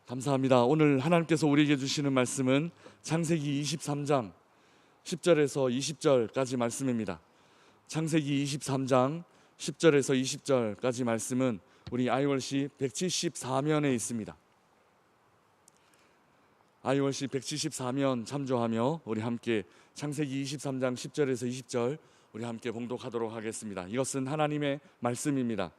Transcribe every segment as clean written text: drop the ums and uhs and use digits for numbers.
감사합니다. 오늘 하나님께서 우리에게 주시는 말씀은 창세기 23장 10절에서 20절까지 말씀입니다. 창세기 23장 10절에서 20절까지 말씀은 우리 IWC 174면에 있습니다. IWC 174면 참조하며 우리 함께 창세기 23장 10절에서 20절 우리 함께 봉독하도록 하겠습니다. 이것은 하나님의 말씀입니다.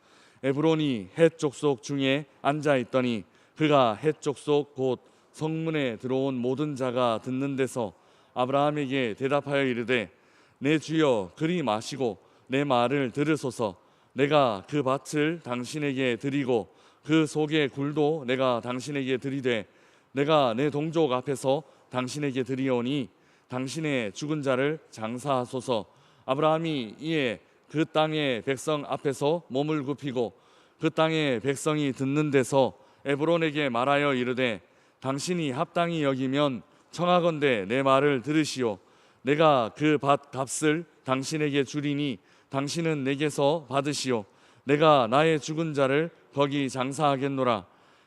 에브론이 헷 족속 중에 앉아 있더니 그가 헷 족속 곧 성문에 들어온 모든 자가 듣는 데서 아브라함에게 대답하여 이르되 내 주여 그리 마시고 내 말을 들으소서. 내가 그 밭을 당신에게 드리고 그 속의 굴도 내가 당신에게 드리되 내가 내 동족 앞에서 당신에게 드리오니 당신의 죽은 자를 장사하소서. 아브라함이 이에 그 땅의 백성 앞에서 몸을 굽히고 그 땅의 백성이 듣는 데서 에브론에게 말하여 이르되 당신이 합당히 여기면 청하건대 내 말을 들으시오. 내가 그 밭 값을 당신에게 주리니 당신은 내게서 받으시오. 내가 나의 죽은 자를 거기 장사하겠노라.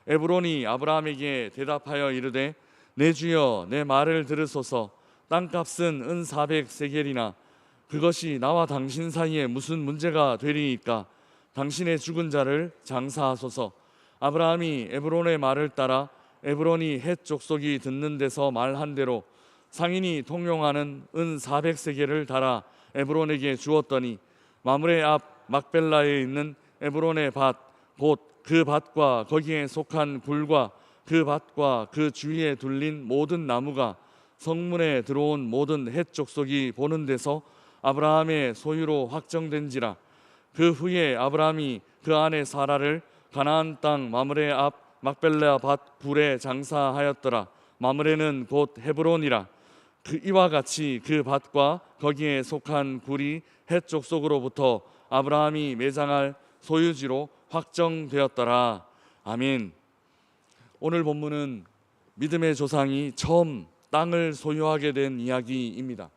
에브론이 아브라함에게 대답하여 이르되 내 주여 내 말을 들으소서. 땅값은 은 400세겔이나 그것이 나와 당신 사이에 무슨 문제가 되리이까. 당신의 죽은 자를 장사하소서. 아브라함이 에브론의 말을 따라 에브론이 헷 족속이 듣는 데서 말한 대로 상인이 통용하는 은 400세겔을 달아 에브론에게 주었더니 마므레 앞 막벨라에 있는 에브론의 밭 곧 그 밭과 거기에 속한 굴과 그 밭과 그 주위에 둘린 모든 나무가 성문에 들어온 모든 헷 족속이 보는 데서 아브라함의 소유로 확정된지라. 그 후에 아브라함이 그 아내 사라를 가나안 땅 마므레 앞 막벨라 밭 굴에 장사하였더라. 마므레는 곧 헤브론이라. 그 이와 같이 그 밭과 거기에 속한 굴이 헷 족속으로부터 아브라함이 매장할 소유지로 확정되었더라. 아멘. 오늘 본문은 믿음의 조상이 처음 땅을 소유하게 된 이야기입니다.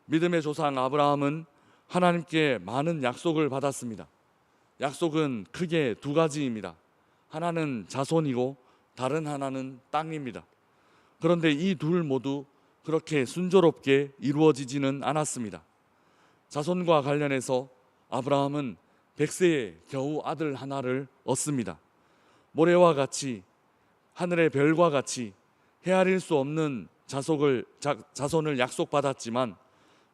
믿음의 조상 아브라함은 하나님께 많은 약속을 받았습니다. 약속은 크게 두 가지입니다. 하나는 자손이고 다른 하나는 땅입니다. 그런데 이 둘 모두 그렇게 순조롭게 이루어지지는 않았습니다. 자손과 관련해서 아브라함은 100세에 겨우 아들 하나를 얻습니다. 모래와 같이 하늘의 별과 같이 헤아릴 수 없는 자손을 약속받았지만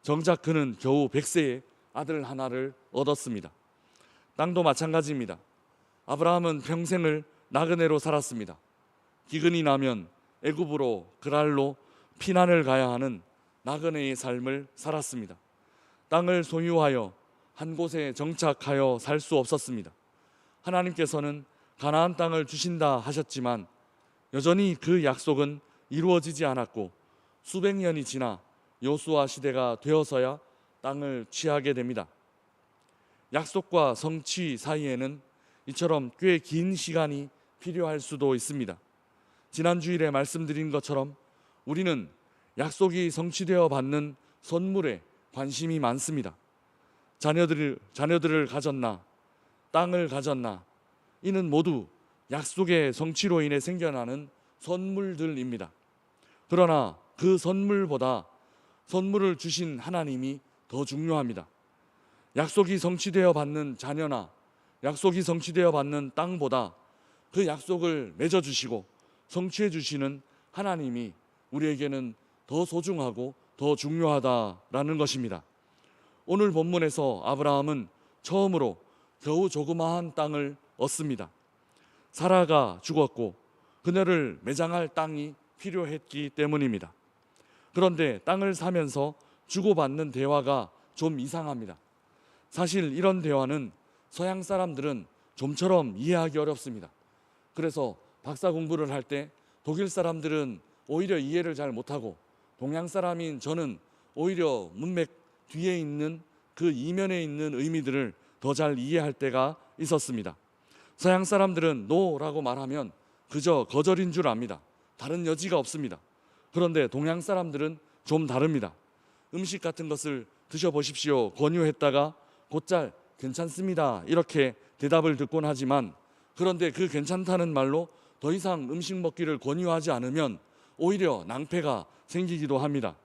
정작 그는 겨우 100세에 아들 하나를 얻었습니다. 땅도 마찬가지입니다. 아브라함은 평생을 나그네로 살았습니다. 기근이 나면 애굽으로 그랄로 피난을 가야 하는 나그네의 삶을 살았습니다. 땅을 소유하여 한 곳에 정착하여 살 수 없었습니다. 하나님께서는 가나안 땅을 주신다 하셨지만 여전히 그 약속은 이루어지지 않았고 수백 년이 지나 여호수아 시대가 되어서야 땅을 취하게 됩니다. 약속과 성취 사이에는 이처럼 꽤 긴 시간이 필요할 수도 있습니다. 지난 주일에 말씀드린 것처럼 우리는 약속이 성취되어 받는 선물에 관심이 많습니다. 자녀들을 가졌나, 땅을 가졌나, 이는 모두 약속의 성취로 인해 생겨나는 선물들입니다. 그러나 그 선물보다 선물을 주신 하나님이 더 중요합니다. 약속이 성취되어 받는 자녀나 약속이 성취되어 받는 땅보다 그 약속을 맺어주시고 성취해 주시는 하나님이 우리에게는 더 소중하고 더 중요하다라는 것입니다. 오늘 본문에서 아브라함은 처음으로 겨우 조그마한 땅을 얻습니다. 사라가 죽었고 그녀를 매장할 땅이 필요했기 때문입니다. 그런데 땅을 사면서 주고받는 대화가 좀 이상합니다. 사실 이런 대화는 서양 사람들은 좀처럼 이해하기 어렵습니다. 그래서 박사 공부를 할 때 독일 사람들은 오히려 이해를 잘 못하고 동양 사람인 저는 오히려 문맥 뒤에 있는 그 이면에 있는 의미들을 더 잘 이해할 때가 있었습니다. 서양 사람들은 노라고 말하면 그저 거절인 줄 압니다. 다른 여지가 없습니다. 그런데 동양 사람들은 좀 다릅니다. 음식 같은 것을 드셔보십시오 권유했다가 곧잘 괜찮습니다 이렇게 대답을 듣곤 하지만 그런데 그 괜찮다는 말로 더 이상 음식 먹기를 권유하지 않으면 오히려 낭패가 생기기도 합니다.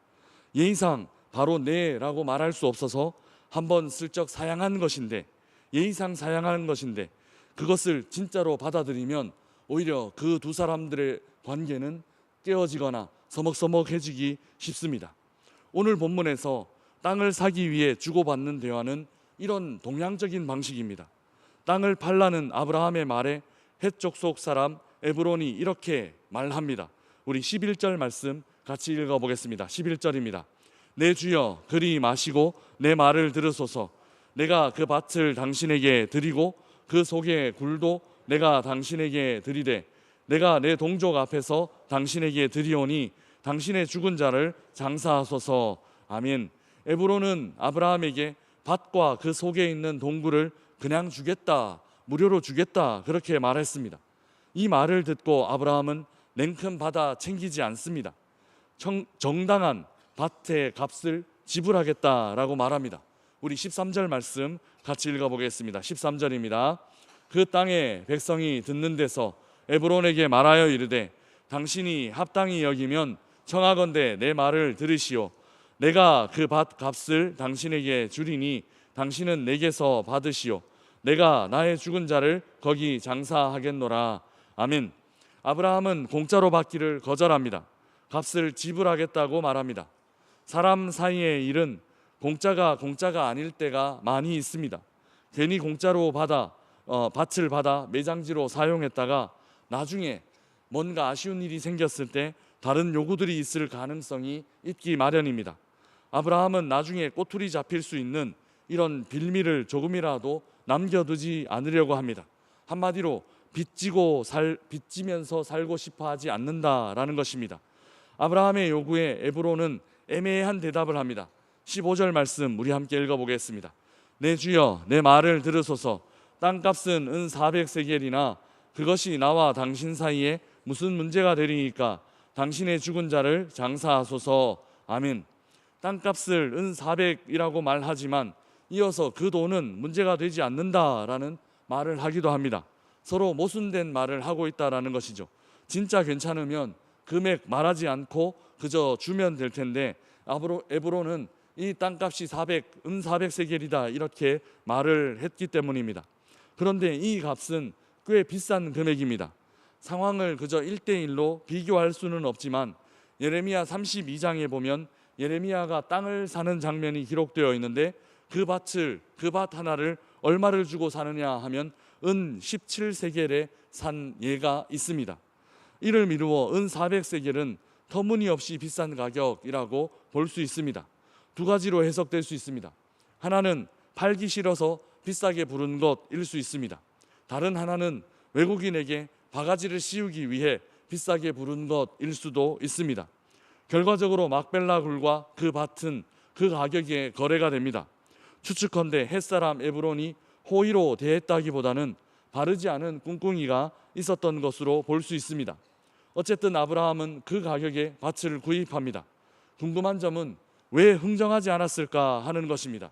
예의상 바로 네라고 말할 수 없어서 한번 슬쩍 사양한 것인데, 예의상 사양한 것인데 그것을 진짜로 받아들이면 오히려 그 두 사람들의 관계는 깨어지거나 서먹서먹해지기 쉽습니다. 오늘 본문에서 땅을 사기 위해 주고받는 대화는 이런 동양적인 방식입니다. 땅을 팔라는 아브라함의 말에 헷 족속 사람 에브론이 이렇게 말합니다. 우리 11절 말씀 같이 읽어보겠습니다. 11절입니다. 내 주여 그리 마시고 내 말을 들으소서. 내가 그 밭을 당신에게 드리고 그 속의 굴도 내가 당신에게 드리되 내가 내 동족 앞에서 당신에게 드리오니 당신의 죽은 자를 장사하소서. 아멘. 에브론은 아브라함에게 밭과 그 속에 있는 동굴을 그냥 주겠다, 무료로 주겠다, 그렇게 말했습니다. 이 말을 듣고 아브라함은 냉큼 받아 챙기지 않습니다. 정당한 밭의 값을 지불하겠다라고 말합니다. 우리 13절 말씀 같이 읽어보겠습니다. 13절입니다. 그 땅의 백성이 듣는 데서 에브론에게 말하여 이르되 당신이 합당히 여기면 청하건대 내 말을 들으시오. 내가 그 밭 값을 당신에게 주리니 당신은 내게서 받으시오. 내가 나의 죽은 자를 거기 장사하겠노라. 아멘. 아브라함은 공짜로 받기를 거절합니다. 값을 지불하겠다고 말합니다. 사람 사이의 일은 공짜가 아닐 때가 많이 있습니다. 괜히 공짜로 밭을 받아 매장지로 사용했다가 나중에 뭔가 아쉬운 일이 생겼을 때 다른 요구들이 있을 가능성이 있기 마련입니다. 아브라함은 나중에 꼬투리 잡힐 수 있는 이런 빌미를 조금이라도 남겨두지 않으려고 합니다. 한마디로 빚지면서 살고 싶어 하지 않는다라는 것입니다. 아브라함의 요구에 에브론은 애매한 대답을 합니다. 15절 말씀 우리 함께 읽어보겠습니다. 내 주여 내 말을 들으소서. 땅값은 은 400세겔이나 그것이 나와 당신 사이에 무슨 문제가 되리니까 당신의 죽은 자를 장사하소서. 아멘. 땅값을 은 400이라고 말하지만 이어서 그 돈은 문제가 되지 않는다라는 말을 하기도 합니다. 서로 모순된 말을 하고 있다라는 것이죠. 진짜 괜찮으면 금액 말하지 않고 그저 주면 될 텐데 에브론은 이 땅값이 은 400세겔이다 이렇게 말을 했기 때문입니다. 그런데 이 값은 꽤 비싼 금액입니다. 상황을 그저 1대1로 비교할 수는 없지만 예레미야 32장에 보면 예레미야가 땅을 사는 장면이 기록되어 있는데 그 밭 하나를 얼마를 주고 사느냐 하면 은 17세겔에 산 예가 있습니다. 이를 미루어 은 400세겔은 터무니없이 비싼 가격이라고 볼 수 있습니다. 두 가지로 해석될 수 있습니다. 하나는 팔기 싫어서 비싸게 부른 것일 수 있습니다. 다른 하나는 외국인에게 바가지를 씌우기 위해 비싸게 부른 것일 수도 있습니다. 결과적으로 막벨라 굴과 그 밭은 그 가격에 거래가 됩니다. 추측컨대 햇사람 에브론이 호의로 대했다기보다는 바르지 않은 꿍꿍이가 있었던 것으로 볼 수 있습니다. 어쨌든 아브라함은 그 가격에 밭을 구입합니다. 궁금한 점은 왜 흥정하지 않았을까 하는 것입니다.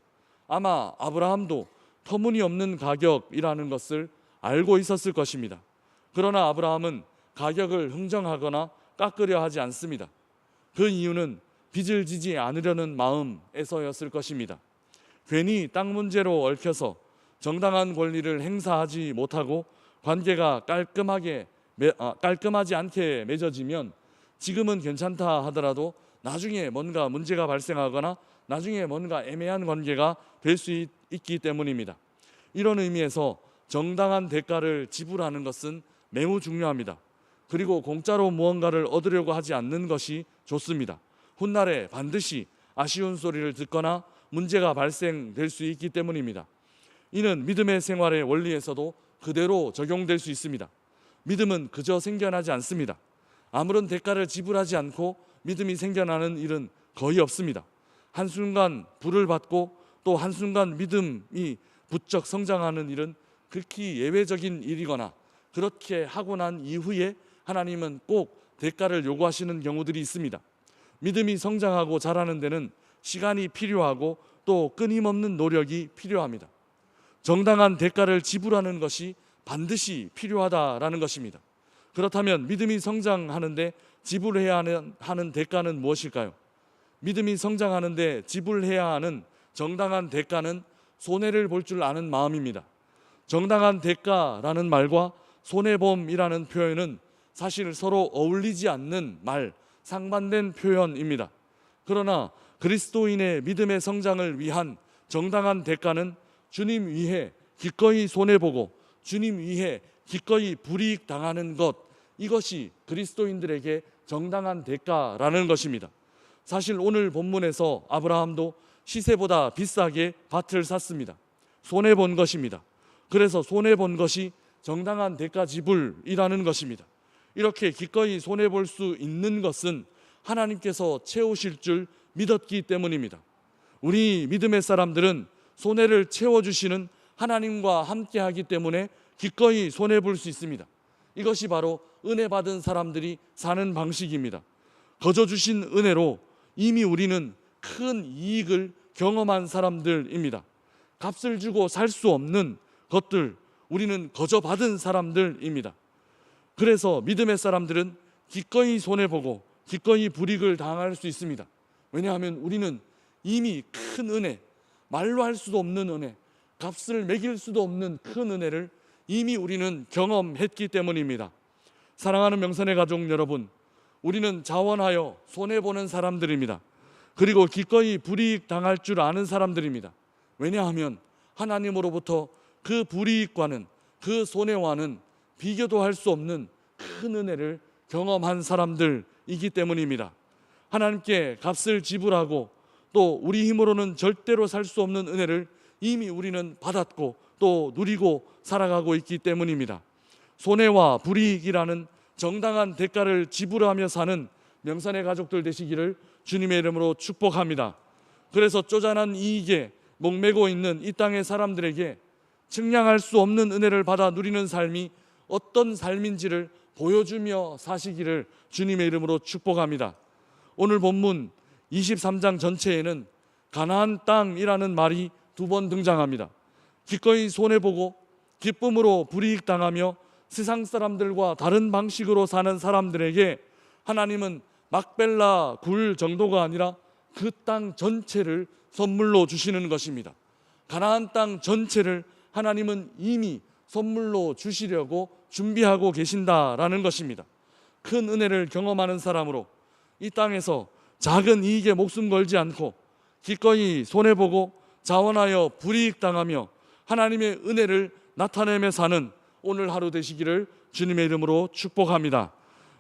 아마 아브라함도 터무니없는 가격이라는 것을 알고 있었을 것입니다. 그러나 아브라함은 가격을 흥정하거나 깎으려 하지 않습니다. 그 이유는 빚을 지지 않으려는 마음에서였을 것입니다. 괜히 땅 문제로 얽혀서 정당한 권리를 행사하지 못하고 관계가 깔끔하지 않게 맺어지면 지금은 괜찮다 하더라도 나중에 뭔가 문제가 발생하거나 나중에 뭔가 애매한 관계가 될 수 있기 때문입니다. 이런 의미에서 정당한 대가를 지불하는 것은 매우 중요합니다. 그리고 공짜로 무언가를 얻으려고 하지 않는 것이 좋습니다. 훗날에 반드시 아쉬운 소리를 듣거나 문제가 발생될 수 있기 때문입니다. 이는 믿음의 생활의 원리에서도 그대로 적용될 수 있습니다. 믿음은 그저 생겨나지 않습니다. 아무런 대가를 지불하지 않고 믿음이 생겨나는 일은 거의 없습니다. 한순간 불을 받고 또 한순간 믿음이 부쩍 성장하는 일은 극히 예외적인 일이거나 그렇게 하고 난 이후에 하나님은 꼭 대가를 요구하시는 경우들이 있습니다. 믿음이 성장하고 자라는 데는 시간이 필요하고 또 끊임없는 노력이 필요합니다. 정당한 대가를 지불하는 것이 반드시 필요하다라는 것입니다. 그렇다면 믿음이 성장하는데 지불해야 하는 대가는 무엇일까요? 믿음이 성장하는데 지불해야 하는 정당한 대가는 손해를 볼 줄 아는 마음입니다. 정당한 대가라는 말과 손해봄이라는 표현은 사실 서로 어울리지 않는 말, 상반된 표현입니다. 그러나 그리스도인의 믿음의 성장을 위한 정당한 대가는 주님 위해 기꺼이 손해보고 주님 위해 기꺼이 불이익 당하는 것, 이것이 그리스도인들에게 정당한 대가라는 것입니다. 사실 오늘 본문에서 아브라함도 시세보다 비싸게 밭을 샀습니다. 손해본 것입니다. 그래서 손해본 것이 정당한 대가 지불이라는 것입니다. 이렇게 기꺼이 손해볼 수 있는 것은 하나님께서 채우실 줄 믿었기 때문입니다. 우리 믿음의 사람들은 손해를 채워주시는 하나님과 함께하기 때문에 기꺼이 손해볼 수 있습니다. 이것이 바로 은혜 받은 사람들이 사는 방식입니다. 거저 주신 은혜로 이미 우리는 큰 이익을 경험한 사람들입니다. 값을 주고 살 수 없는 것들, 우리는 거저 받은 사람들입니다. 그래서 믿음의 사람들은 기꺼이 손해보고 기꺼이 불이익을 당할 수 있습니다. 왜냐하면 우리는 이미 큰 은혜, 말로 할 수도 없는 은혜, 값을 매길 수도 없는 큰 은혜를 이미 우리는 경험했기 때문입니다. 사랑하는 명선의 가족 여러분, 우리는 자원하여 손해보는 사람들입니다. 그리고 기꺼이 불이익 당할 줄 아는 사람들입니다. 왜냐하면 하나님으로부터 그 불이익과는, 그 손해와는 비교도 할 수 없는 큰 은혜를 경험한 사람들이기 때문입니다. 하나님께 값을 지불하고 또 우리 힘으로는 절대로 살 수 없는 은혜를 이미 우리는 받았고 또 누리고 살아가고 있기 때문입니다. 손해와 불이익이라는 정당한 대가를 지불하며 사는 명산의 가족들 되시기를 주님의 이름으로 축복합니다. 그래서 쪼잔한 이익에 목매고 있는 이 땅의 사람들에게 측량할 수 없는 은혜를 받아 누리는 삶이 어떤 삶인지를 보여주며 사시기를 주님의 이름으로 축복합니다. 오늘 본문 23장 전체에는 가나안 땅이라는 말이 2번 등장합니다. 기꺼이 손해보고 기쁨으로 불이익 당하며 세상 사람들과 다른 방식으로 사는 사람들에게 하나님은 막벨라 굴 정도가 아니라 그 땅 전체를 선물로 주시는 것입니다. 가나안 땅 전체를 하나님은 이미 선물로 주시려고 준비하고 계신다라는 것입니다. 큰 은혜를 경험하는 사람으로 이 땅에서 작은 이익에 목숨 걸지 않고 기꺼이 손해보고 자원하여 불이익 당하며 하나님의 은혜를 나타내며 사는 오늘 하루 되시기를 주님의 이름으로 축복합니다.